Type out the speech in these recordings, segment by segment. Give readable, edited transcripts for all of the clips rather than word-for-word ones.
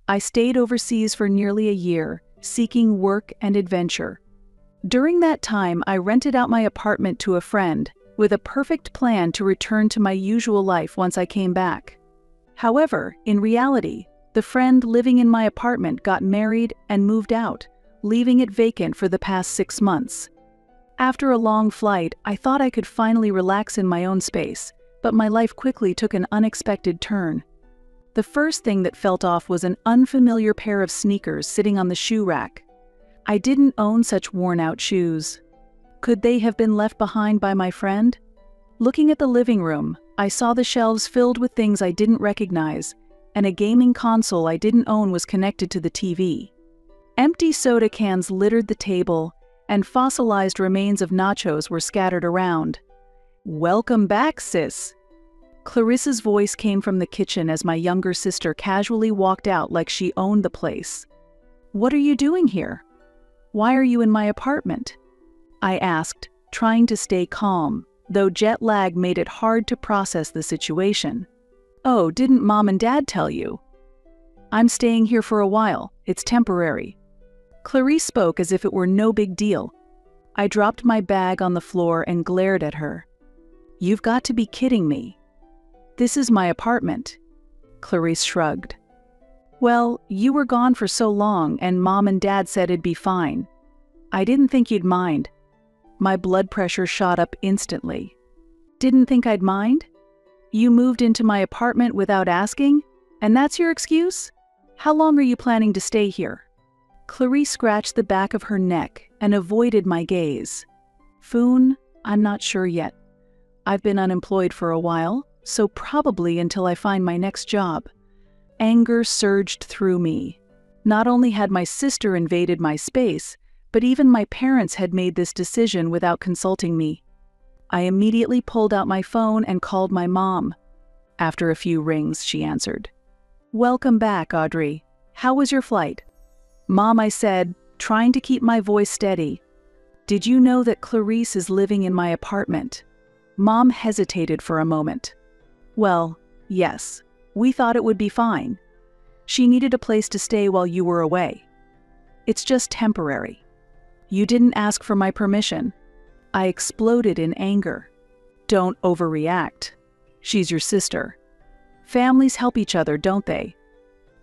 I stayed overseas for nearly a year, seeking work and adventure. During that time, I rented out my apartment to a friend, with a perfect plan to return to my usual life once I came back. However, in reality, the friend living in my apartment got married and moved out, leaving it vacant for the past 6 months. After a long flight, I thought I could finally relax in my own space, but my life quickly took an unexpected turn. The first thing that felt off was an unfamiliar pair of sneakers sitting on the shoe rack. I didn't own such worn-out shoes. Could they have been left behind by my friend? Looking at the living room, I saw the shelves filled with things I didn't recognize, and a gaming console I didn't own was connected to the TV. Empty soda cans littered the table, and fossilized remains of nachos were scattered around. "Welcome back, sis." Clarissa's voice came from the kitchen as my younger sister casually walked out like she owned the place. "What are you doing here? Why are you in my apartment?" I asked, trying to stay calm, though jet lag made it hard to process the situation. "Oh, didn't Mom and Dad tell you?" "I'm staying here for a while. It's temporary." Clarisse spoke as if it were no big deal. I dropped my bag on the floor and glared at her. "You've got to be kidding me. This is my apartment." Clarisse shrugged. "Well, you were gone for so long and Mom and Dad said it'd be fine. I didn't think you'd mind." My blood pressure shot up instantly. "Didn't think I'd mind? You moved into my apartment without asking? And that's your excuse? How long are you planning to stay here?" Clarisse scratched the back of her neck and avoided my gaze. "Foon, I'm not sure yet. I've been unemployed for a while, so probably until I find my next job." Anger surged through me. Not only had my sister invaded my space, but even my parents had made this decision without consulting me. I immediately pulled out my phone and called my mom. After a few rings, she answered. "Welcome back, Audrey. How was your flight?" "Mom," I said, trying to keep my voice steady. "Did you know that Clarisse is living in my apartment?" Mom hesitated for a moment. "Well, yes. We thought it would be fine. She needed a place to stay while you were away. It's just temporary. You didn't ask for my permission." I exploded in anger. "Don't overreact. She's your sister. Families help each other, don't they?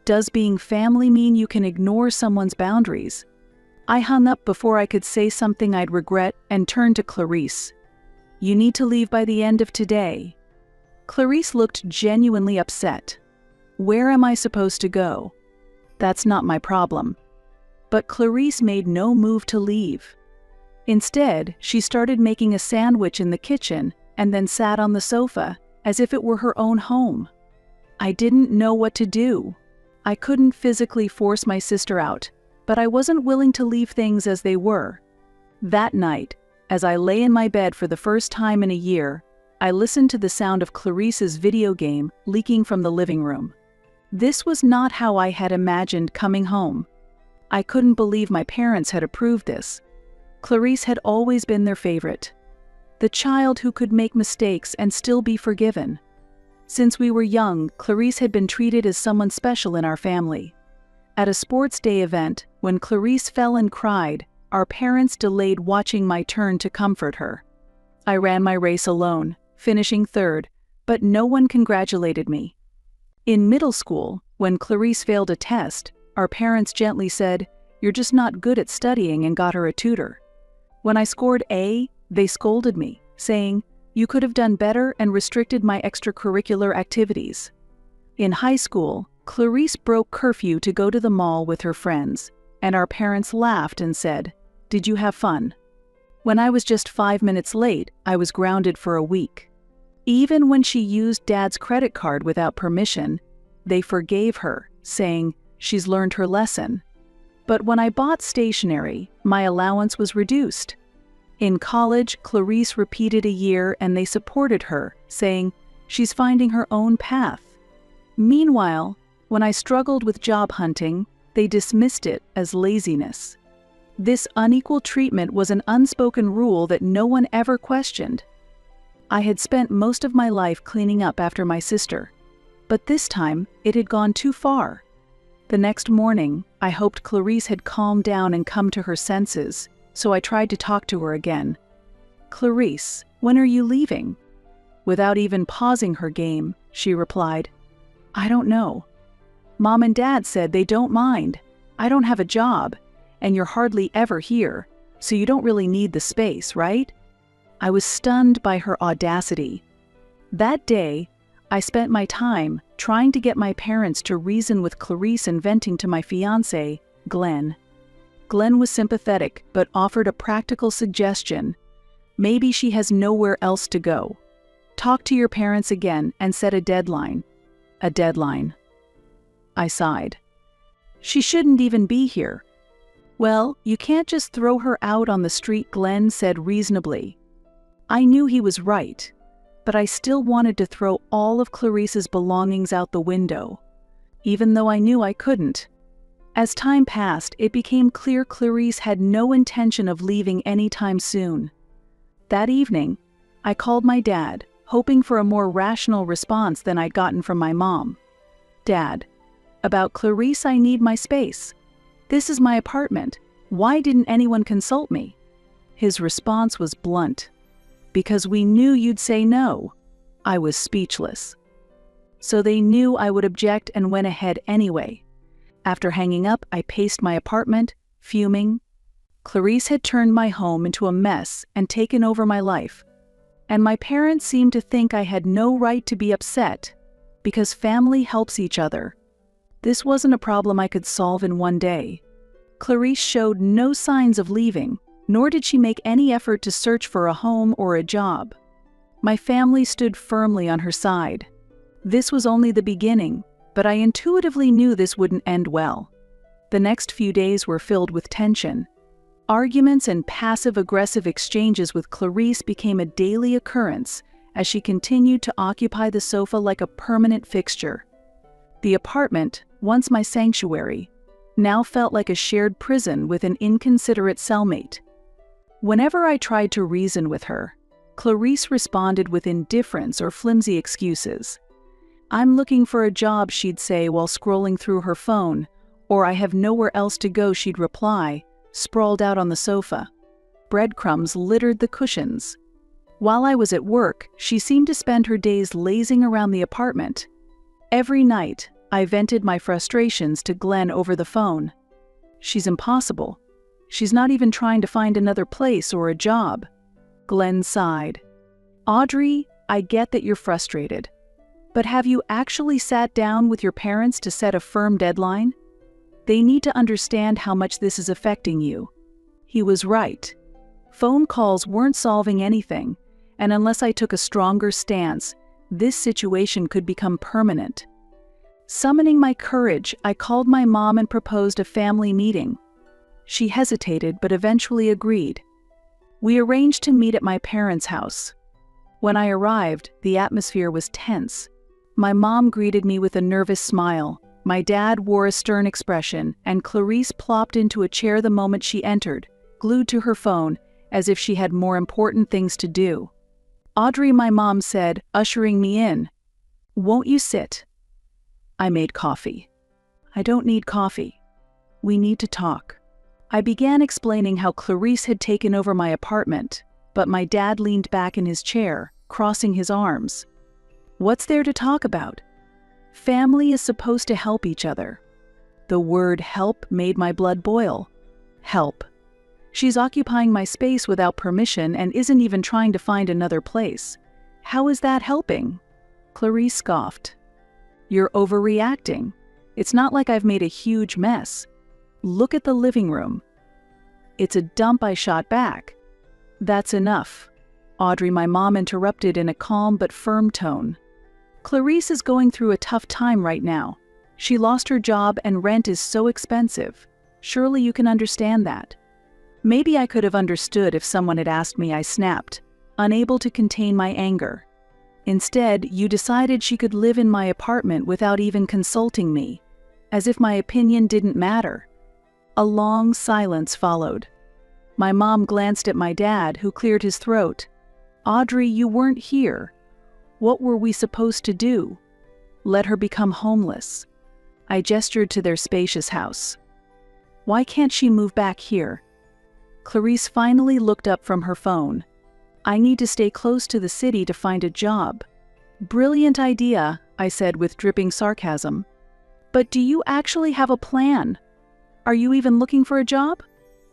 Does being family mean you can ignore someone's boundaries?" I hung up before I could say something I'd regret and turned to Clarisse. "You need to leave by the end of today." Clarisse looked genuinely upset. "Where am I supposed to go?" "That's not my problem." But Clarisse made no move to leave. Instead, she started making a sandwich in the kitchen and then sat on the sofa, as if it were her own home. I didn't know what to do. I couldn't physically force my sister out, but I wasn't willing to leave things as they were. That night, as I lay in my bed for the first time in a year, I listened to the sound of Clarisse's video game leaking from the living room. This was not how I had imagined coming home. I couldn't believe my parents had approved this. Clarisse had always been their favorite. The child who could make mistakes and still be forgiven. Since we were young, Clarisse had been treated as someone special in our family. At a sports day event, when Clarisse fell and cried, our parents delayed watching my turn to comfort her. I ran my race alone, finishing third, but no one congratulated me. In middle school, when Clarisse failed a test, our parents gently said, "You're just not good at studying," and got her a tutor. When I scored A, they scolded me, saying, "You could have done better," and restricted my extracurricular activities. In high school, Clarisse broke curfew to go to the mall with her friends, and our parents laughed and said, "Did you have fun?" When I was just 5 minutes late, I was grounded for a week. Even when she used Dad's credit card without permission, they forgave her, saying, "She's learned her lesson." But when I bought stationery, my allowance was reduced. In college, Clarisse repeated a year and they supported her, saying, "She's finding her own path." Meanwhile, when I struggled with job hunting, they dismissed it as laziness. This unequal treatment was an unspoken rule that no one ever questioned. I had spent most of my life cleaning up after my sister, but this time it had gone too far. The next morning, I hoped Clarice had calmed down and come to her senses, so I tried to talk to her again. "Clarice, when are you leaving?" Without even pausing her game, she replied, "I don't know. Mom and Dad said they don't mind. I don't have a job, and you're hardly ever here, so you don't really need the space, right?" I was stunned by her audacity. That day, I spent my time trying to get my parents to reason with Clarice and venting to my fiancé, Glenn. Glenn was sympathetic but offered a practical suggestion. Maybe she has nowhere else to go. Talk to your parents again and set a deadline. A deadline. I sighed. She shouldn't even be here. Well, you can't just throw her out on the street, Glenn said reasonably. I knew he was right, but I still wanted to throw all of Clarice's belongings out the window, even though I knew I couldn't. As time passed, it became clear Clarice had no intention of leaving anytime soon. That evening, I called my dad, hoping for a more rational response than I'd gotten from my mom. "Dad, about Clarice, I need my space. This is my apartment. Why didn't anyone consult me?" His response was blunt. "Because we knew you'd say no." I was speechless. So they knew I would object and went ahead anyway. After hanging up, I paced my apartment, fuming. Clarice had turned my home into a mess and taken over my life. And my parents seemed to think I had no right to be upset, because family helps each other. This wasn't a problem I could solve in one day. Clarice showed no signs of leaving, nor did she make any effort to search for a home or a job. My family stood firmly on her side. This was only the beginning, but I intuitively knew this wouldn't end well. The next few days were filled with tension. Arguments and passive-aggressive exchanges with Clarice became a daily occurrence as she continued to occupy the sofa like a permanent fixture. The apartment, once my sanctuary, now felt like a shared prison with an inconsiderate cellmate. Whenever I tried to reason with her, Clarice responded with indifference or flimsy excuses. "I'm looking for a job," she'd say while scrolling through her phone, or "I have nowhere else to go," she'd reply, sprawled out on the sofa. Breadcrumbs littered the cushions. While I was at work, she seemed to spend her days lazing around the apartment. Every night, I vented my frustrations to Glenn over the phone. "She's impossible. She's not even trying to find another place or a job." Glenn sighed. "Audrey, I get that you're frustrated. But have you actually sat down with your parents to set a firm deadline? They need to understand how much this is affecting you." He was right. Phone calls weren't solving anything, and unless I took a stronger stance, this situation could become permanent. Summoning my courage, I called my mom and proposed a family meeting. She hesitated but eventually agreed. We arranged to meet at my parents' house. When I arrived, the atmosphere was tense. My mom greeted me with a nervous smile, my dad wore a stern expression, and Clarice plopped into a chair the moment she entered, glued to her phone, as if she had more important things to do. "Audrey," my mom said, ushering me in. "Won't you sit?" I made coffee. "I don't need coffee. We need to talk." I began explaining how Clarice had taken over my apartment, but my dad leaned back in his chair, crossing his arms. "What's there to talk about? Family is supposed to help each other." The word help made my blood boil. Help. She's occupying my space without permission and isn't even trying to find another place. How is that helping? Clarice scoffed. "You're overreacting. It's not like I've made a huge mess. Look at the living room." "It's a dump," I shot back. "That's enough," Audrey, my mom, interrupted in a calm but firm tone. "Clarice is going through a tough time right now. She lost her job and rent is so expensive. Surely you can understand that." Maybe I could have understood if someone had asked me, I snapped, unable to contain my anger. Instead, you decided she could live in my apartment without even consulting me, as if my opinion didn't matter. A long silence followed. My mom glanced at my dad, who cleared his throat. "Audrey, you weren't here. What were we supposed to do? Let her become homeless?" I gestured to their spacious house. Why can't she move back here? Clarice finally looked up from her phone. I need to stay close to the city to find a job. Brilliant idea, I said with dripping sarcasm. But do you actually have a plan? Are you even looking for a job?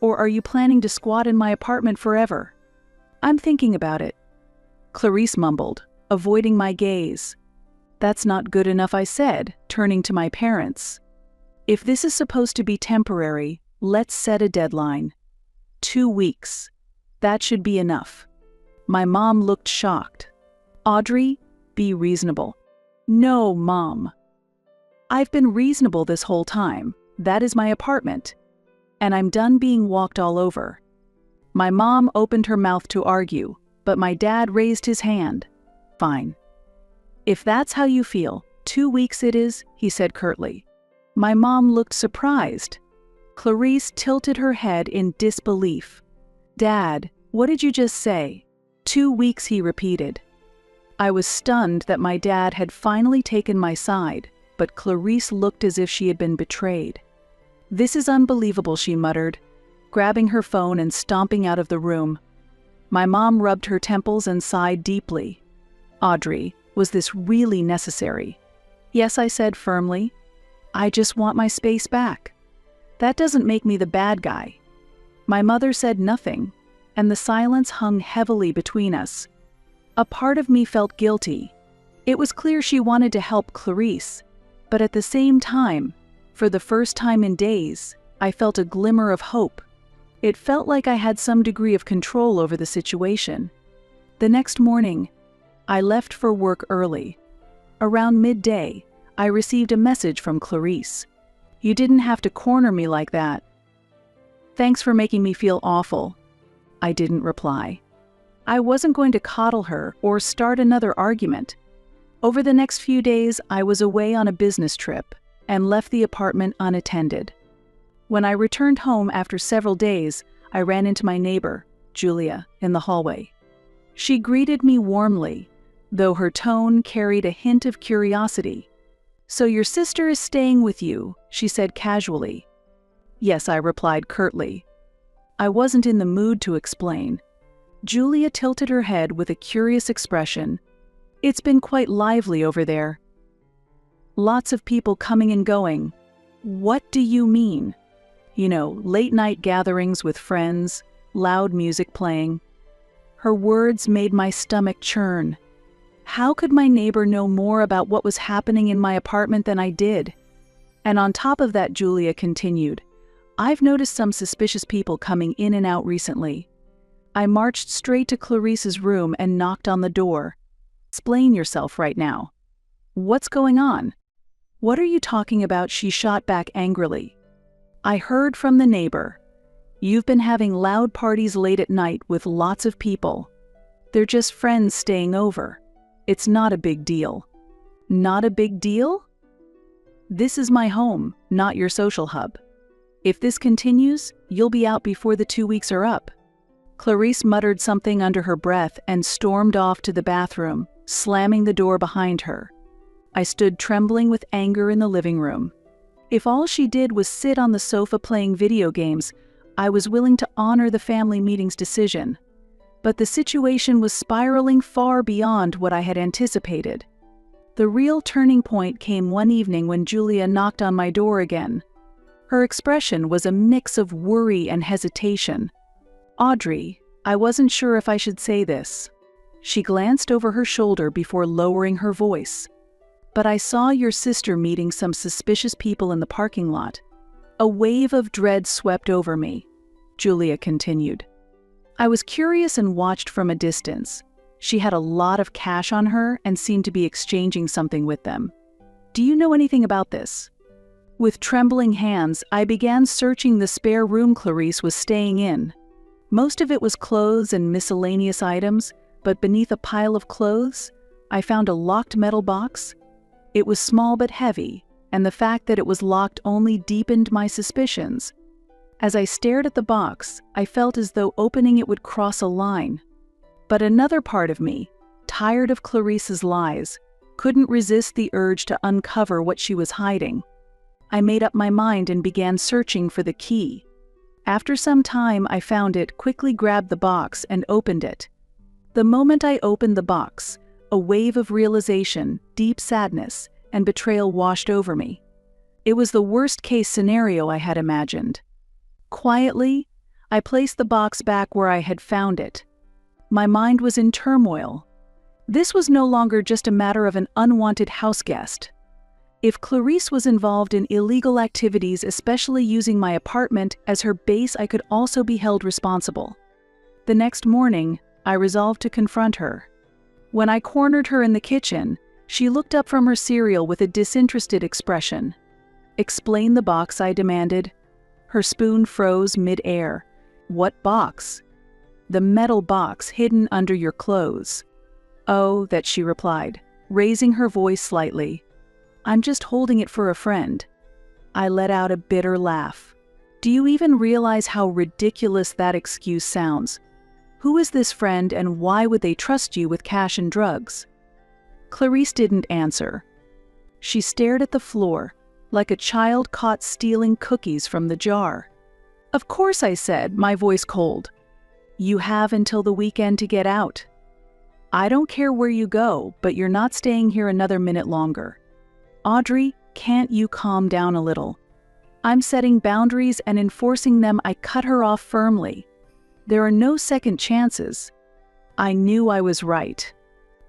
Or are you planning to squat in my apartment forever? I'm thinking about it. Clarice mumbled, avoiding my gaze. That's not good enough, I said, turning to my parents. If this is supposed to be temporary, let's set a deadline. 2 weeks. That should be enough. My mom looked shocked. Audrey, be reasonable. No, Mom. I've been reasonable this whole time. That is my apartment. And I'm done being walked all over. My mom opened her mouth to argue, but my dad raised his hand. Fine. If that's how you feel, 2 weeks it is, he said curtly. My mom looked surprised. Clarice tilted her head in disbelief. Dad, what did you just say? 2 weeks, he repeated. I was stunned that my dad had finally taken my side, but Clarice looked as if she had been betrayed. This is unbelievable, she muttered, grabbing her phone and stomping out of the room. My mom rubbed her temples and sighed deeply. Audrey, was this really necessary? Yes, I said firmly. I just want my space back. That doesn't make me the bad guy. My mother said nothing, and the silence hung heavily between us. A part of me felt guilty. It was clear she wanted to help Clarice, but at the same time, for the first time in days, I felt a glimmer of hope. It felt like I had some degree of control over the situation. The next morning, I left for work early. Around midday, I received a message from Clarice. You didn't have to corner me like that. Thanks for making me feel awful. I didn't reply. I wasn't going to coddle her or start another argument. Over the next few days, I was away on a business trip and left the apartment unattended. When I returned home after several days, I ran into my neighbor, Julia, in the hallway. She greeted me warmly, though her tone carried a hint of curiosity. So your sister is staying with you, she said casually. Yes, I replied curtly. I wasn't in the mood to explain. Julia tilted her head with a curious expression. It's been quite lively over there. Lots of people coming and going. What do you mean? You know, late-night gatherings with friends, loud music playing. Her words made my stomach churn. How could my neighbor know more about what was happening in my apartment than I did? And on top of that, Julia continued, I've noticed some suspicious people coming in and out recently. I marched straight to Clarice's room and knocked on the door. Explain yourself right now. What's going on? What are you talking about? She shot back angrily. I heard from the neighbor. You've been having loud parties late at night with lots of people. They're just friends staying over. It's not a big deal. Not a big deal? This is my home, not your social hub. If this continues, you'll be out before the 2 weeks are up. Clarice muttered something under her breath and stormed off to the bathroom, slamming the door behind her. I stood trembling with anger in the living room. If all she did was sit on the sofa playing video games, I was willing to honor the family meeting's decision. But the situation was spiraling far beyond what I had anticipated. The real turning point came one evening when Julia knocked on my door again. Her expression was a mix of worry and hesitation. Audrey, I wasn't sure if I should say this. She glanced over her shoulder before lowering her voice. But I saw your sister meeting some suspicious people in the parking lot. A wave of dread swept over me, Julia continued. I was curious and watched from a distance. She had a lot of cash on her and seemed to be exchanging something with them. Do you know anything about this? With trembling hands, I began searching the spare room Clarice was staying in. Most of it was clothes and miscellaneous items, but beneath a pile of clothes, I found a locked metal box. It was small but heavy, and the fact that it was locked only deepened my suspicions. As I stared at the box, I felt as though opening it would cross a line. But another part of me, tired of Clarice's lies, couldn't resist the urge to uncover what she was hiding. I made up my mind and began searching for the key. After some time, I found it, quickly grabbed the box, and opened it. The moment I opened the box, a wave of realization, deep sadness, and betrayal washed over me. It was the worst-case scenario I had imagined. Quietly, I placed the box back where I had found it. My mind was in turmoil. This was no longer just a matter of an unwanted house guest. If Clarice was involved in illegal activities, especially using my apartment as her base, I could also be held responsible. The next morning, I resolved to confront her. When I cornered her in the kitchen, she looked up from her cereal with a disinterested expression. "Explain the box," I demanded. Her spoon froze mid-air. "What box?" "The metal box hidden under your clothes." "Oh, that," she replied, raising her voice slightly. "I'm just holding it for a friend." I let out a bitter laugh. "Do you even realize how ridiculous that excuse sounds? Who is this friend, and why would they trust you with cash and drugs?" Clarice didn't answer. She stared at the floor, like a child caught stealing cookies from the jar. "Of course," I said, my voice cold. "You have until the weekend to get out. I don't care where you go, but you're not staying here another minute longer." "Audrey, can't you calm down a little? I'm setting boundaries and enforcing them." I cut her off firmly. "There are no second chances." I knew I was right.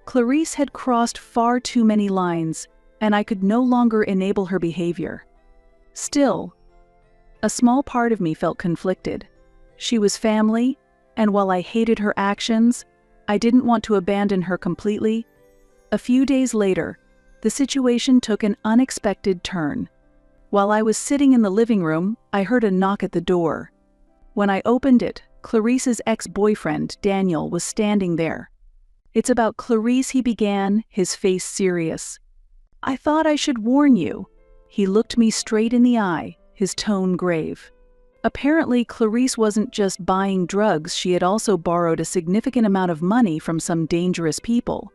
Clarice had crossed far too many lines, and I could no longer enable her behavior. Still, a small part of me felt conflicted. She was family, and while I hated her actions, I didn't want to abandon her completely. A few days later, the situation took an unexpected turn. While I was sitting in the living room, I heard a knock at the door. When I opened it, Clarice's ex-boyfriend, Daniel, was standing there. "It's about Clarice," he began, his face serious. "I thought I should warn you." He looked me straight in the eye, his tone grave. Apparently, Clarice wasn't just buying drugs, she had also borrowed a significant amount of money from some dangerous people.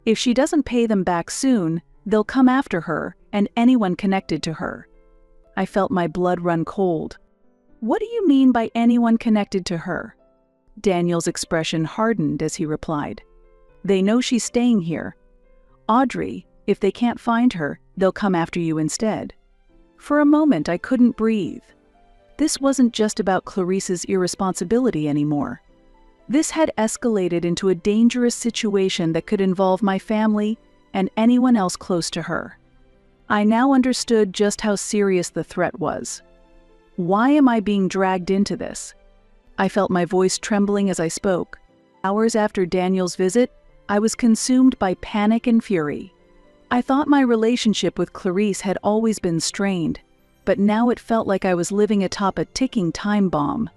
If she doesn't pay them back soon, they'll come after her and anyone connected to her. I felt my blood run cold. "What do you mean by anyone connected to her?" Daniel's expression hardened as he replied. "They know she's staying here. Audrey, if they can't find her, they'll come after you instead." For a moment, I couldn't breathe. This wasn't just about Clarice's irresponsibility anymore. This had escalated into a dangerous situation that could involve my family and anyone else close to her. I now understood just how serious the threat was. Why am I being dragged into this? I felt my voice trembling as I spoke. Hours after Daniel's visit, I was consumed by panic and fury. I thought my relationship with Clarice had always been strained, but now it felt like I was living atop a ticking time bomb.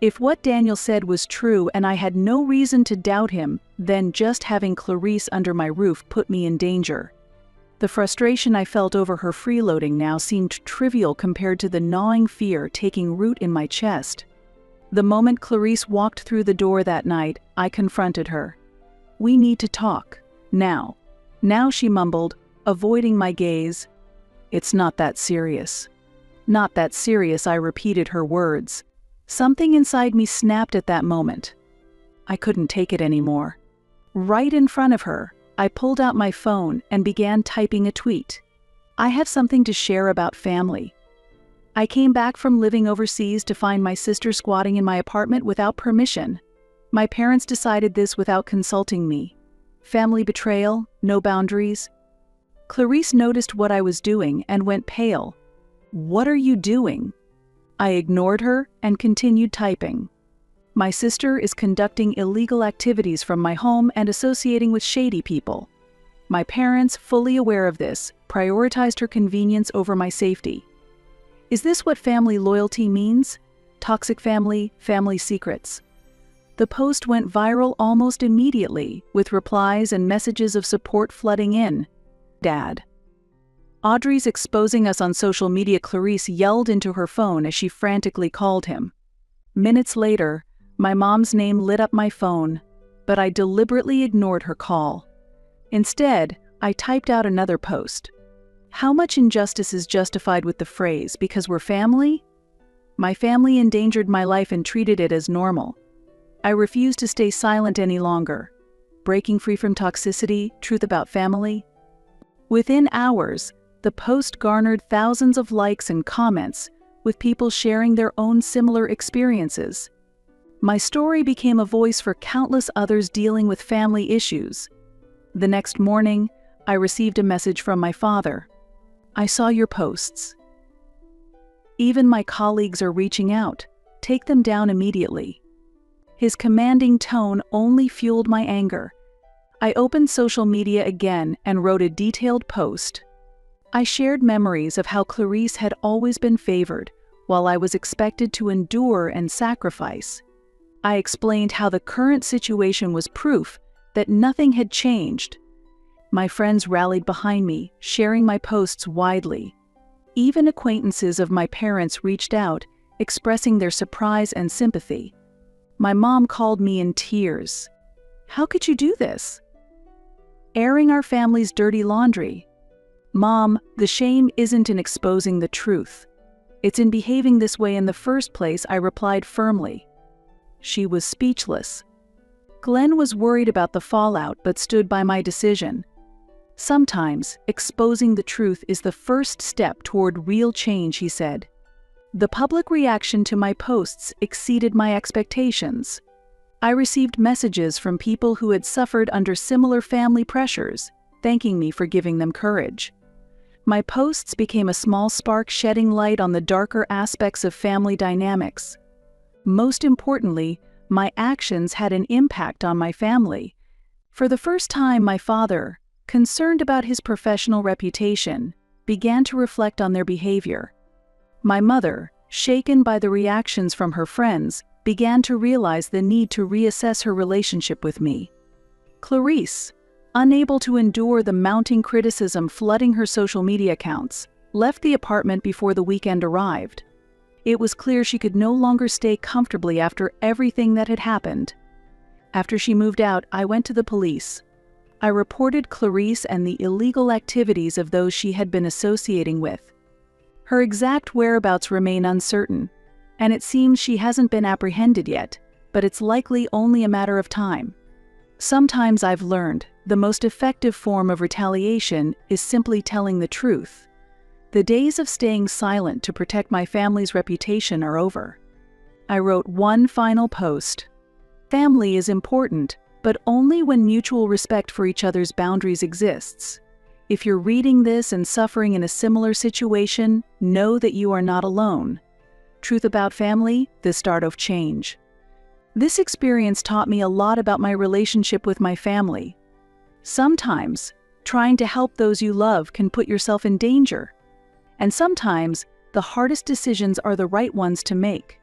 If what Daniel said was true and I had no reason to doubt him, then just having Clarice under my roof put me in danger. The frustration I felt over her freeloading now seemed trivial compared to the gnawing fear taking root in my chest. The moment Clarice walked through the door that night, I confronted her. "We need to talk. Now." "Now," she mumbled, avoiding my gaze. "It's not that serious." "Not that serious," I repeated her words. Something inside me snapped at that moment. I couldn't take it anymore. Right in front of her, I pulled out my phone and began typing a tweet. "I have something to share about family. I came back from living overseas to find my sister squatting in my apartment without permission. My parents decided this without consulting me. Family betrayal, no boundaries." Clarice noticed what I was doing and went pale. "What are you doing?" I ignored her and continued typing. "My sister is conducting illegal activities from my home and associating with shady people. My parents, fully aware of this, prioritized her convenience over my safety. Is this what family loyalty means? Toxic family, family secrets." The post went viral almost immediately, with replies and messages of support flooding in. "Dad. Audrey's exposing us on social media," Clarice yelled into her phone as she frantically called him. Minutes later, my mom's name lit up my phone, but I deliberately ignored her call. Instead, I typed out another post. How much injustice is justified with the phrase, "because we're family"? My family endangered my life and treated it as normal. I refuse to stay silent any longer. Breaking free from toxicity, truth about family. Within hours, the post garnered thousands of likes and comments, with people sharing their own similar experiences. My story became a voice for countless others dealing with family issues. The next morning, I received a message from my father. "I saw your posts. Even my colleagues are reaching out. Take them down immediately." His commanding tone only fueled my anger. I opened social media again and wrote a detailed post. I shared memories of how Clarice had always been favored, while I was expected to endure and sacrifice. I explained how the current situation was proof that nothing had changed. My friends rallied behind me, sharing my posts widely. Even acquaintances of my parents reached out, expressing their surprise and sympathy. My mom called me in tears. "How could you do this?" "Airing our family's dirty laundry." "Mom, the shame isn't in exposing the truth. It's in behaving this way in the first place," I replied firmly. She was speechless. Glenn was worried about the fallout but stood by my decision. "Sometimes, exposing the truth is the first step toward real change," he said. The public reaction to my posts exceeded my expectations. I received messages from people who had suffered under similar family pressures, thanking me for giving them courage. My posts became a small spark shedding light on the darker aspects of family dynamics. Most importantly, my actions had an impact on my family. For the first time, my father, concerned about his professional reputation, began to reflect on their behavior. My mother, shaken by the reactions from her friends, began to realize the need to reassess her relationship with me. Clarice, unable to endure the mounting criticism flooding her social media accounts, left the apartment before the weekend arrived. It was clear she could no longer stay comfortably after everything that had happened. After she moved out, I went to the police. I reported Clarice and the illegal activities of those she had been associating with. Her exact whereabouts remain uncertain, and it seems she hasn't been apprehended yet, but it's likely only a matter of time. Sometimes I've learned the most effective form of retaliation is simply telling the truth. The days of staying silent to protect my family's reputation are over. I wrote one final post. Family is important, but only when mutual respect for each other's boundaries exists. If you're reading this and suffering in a similar situation, know that you are not alone. Truth about family, the start of change. This experience taught me a lot about my relationship with my family. Sometimes, trying to help those you love can put yourself in danger. And sometimes, the hardest decisions are the right ones to make.